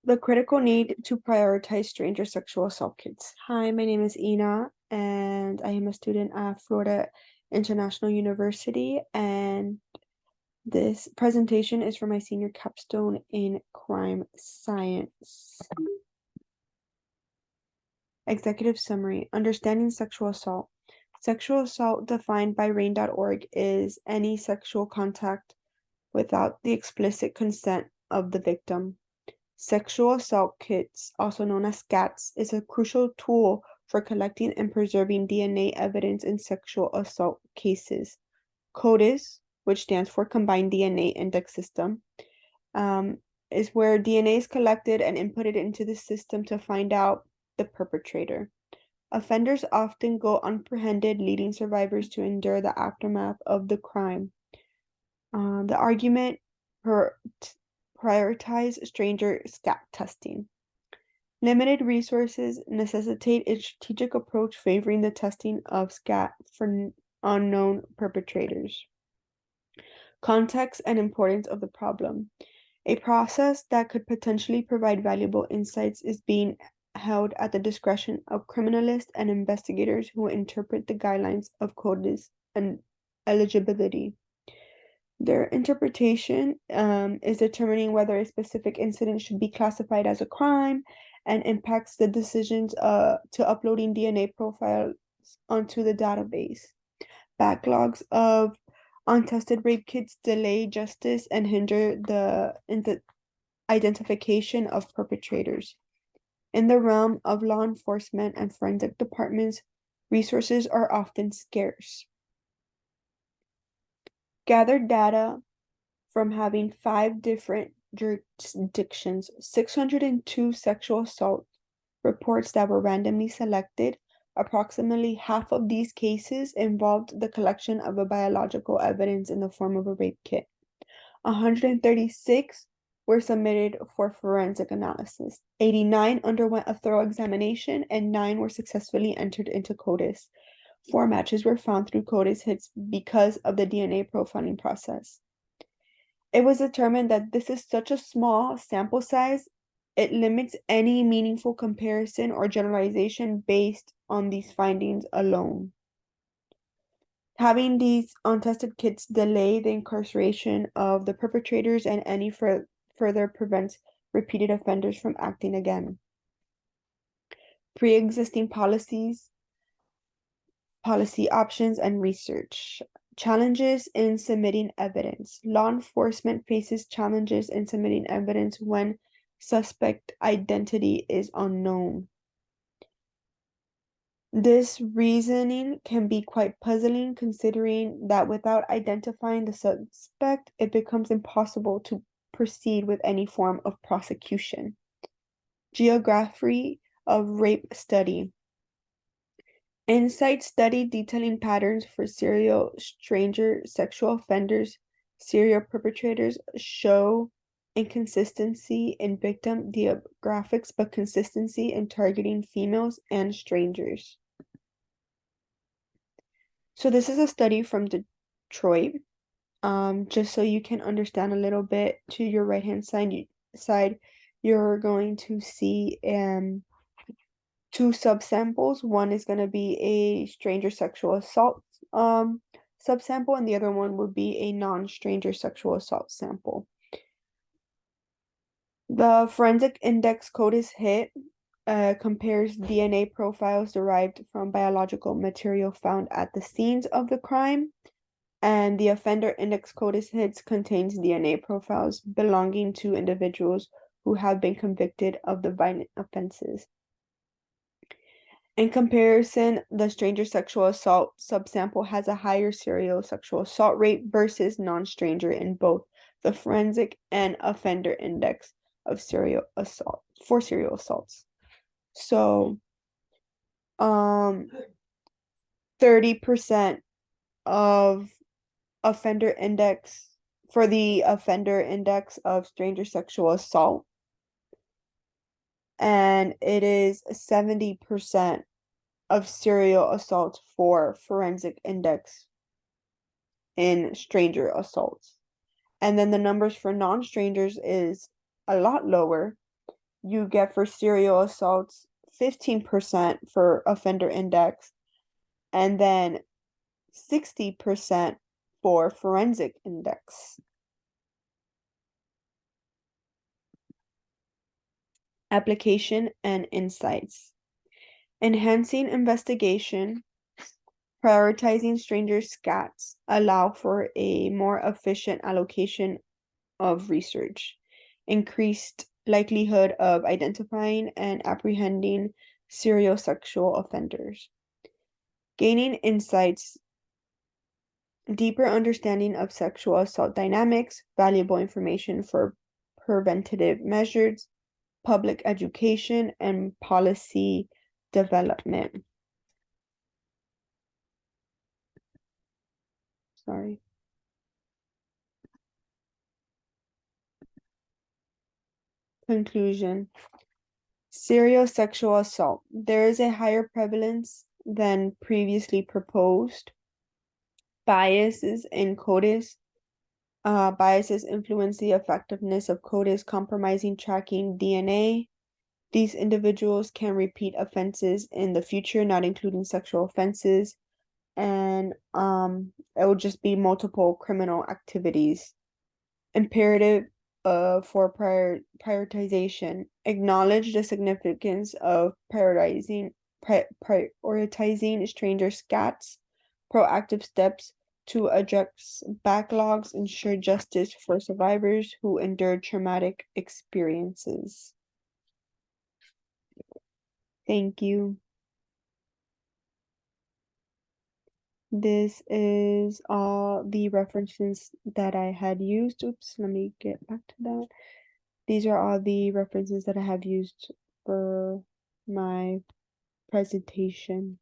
The critical need to prioritize stranger sexual assault kits. Hi, my name is Ina, and I am a student at Florida International University. And this presentation is for my senior capstone in crime science. Executive summary: Understanding sexual assault. Sexual assault, defined by RAINN.org, is any sexual contact without the explicit consent of the victim. Sexual assault kits, also known as SCATs, is a crucial tool for collecting and preserving DNA evidence in sexual assault cases. CODIS, which stands for Combined DNA Index System, is where DNA is collected and inputted into the system to find out the perpetrator. Offenders often go unapprehended, leading survivors to endure the aftermath of the crime. The argument prioritize stranger SCAT testing. Limited resources necessitate a strategic approach favoring the testing of SCAT for unknown perpetrators. Context and importance of the problem. A process that could potentially provide valuable insights is being held at the discretion of criminalists and investigators who interpret the guidelines of CODIS and eligibility. Their interpretation is determining whether a specific incident should be classified as a crime and impacts the decisions to uploading DNA profiles onto the database. Backlogs of untested rape kits delay justice and hinder the identification of perpetrators. In the realm of law enforcement and forensic departments, resources are often scarce. Gathered data from having 5 different jurisdictions, 602 sexual assault reports that were randomly selected. Approximately half of these cases involved the collection of a biological evidence in the form of a rape kit. 136 were submitted for forensic analysis. 89 underwent a thorough examination, and 9 were successfully entered into CODIS. 4 matches were found through CODIS hits because of the DNA profiling process. It was determined that this is such a small sample size, it limits any meaningful comparison or generalization based on these findings alone. Having these untested kits delay the incarceration of the perpetrators and any further prevents repeated offenders from acting again. Pre-existing policies, policy options, and research. Challenges in submitting evidence. Law enforcement faces challenges in submitting evidence when suspect identity is unknown. This reasoning can be quite puzzling, considering that without identifying the suspect, it becomes impossible to proceed with any form of prosecution. Geography of rape study. Insight study detailing patterns for serial stranger sexual offenders, serial perpetrators show inconsistency in victim demographics, but consistency in targeting females and strangers. So this is a study from Detroit. Just so you can understand a little bit, to your right-hand side, you're going to see 2 subsamples. One is going to be a stranger sexual assault subsample, and the other one would be a non-stranger sexual assault sample. The forensic index CODIS hit compares DNA profiles derived from biological material found at the scenes of the crime, and the offender index CODIS hits contains DNA profiles belonging to individuals who have been convicted of the violent offenses. In comparison, the stranger sexual assault subsample has a higher serial sexual assault rate versus non-stranger in both the forensic and offender index of serial assaults. So, 30% of offender index for the offender index of stranger sexual assault, and it is 70% of serial assaults for forensic index in stranger assaults. And then the numbers for non-strangers is a lot lower. you get for serial assaults 15% for offender index, and then 60% for forensic index. Application and insights. Enhancing investigation, prioritizing stranger scats allow for a more efficient allocation of research, increased likelihood of identifying and apprehending serial sexual offenders, gaining insights, deeper understanding of sexual assault dynamics, valuable information for preventative measures, public education, and policy development. Sorry. Conclusion. Serial sexual assault. There is a higher prevalence than previously proposed. Biases in CODIS. Biases influence the effectiveness of CODIS, compromising tracking DNA. These individuals can repeat offenses in the future, not including sexual offenses. And it will just be multiple criminal activities. Imperative for prioritization. Acknowledge the significance of prioritizing stranger scats, proactive steps to address backlogs, ensure justice for survivors who endured traumatic experiences. Thank you. This is all the references that I had used. Oops, let me get back to that. These are all the references that I have used for my presentation.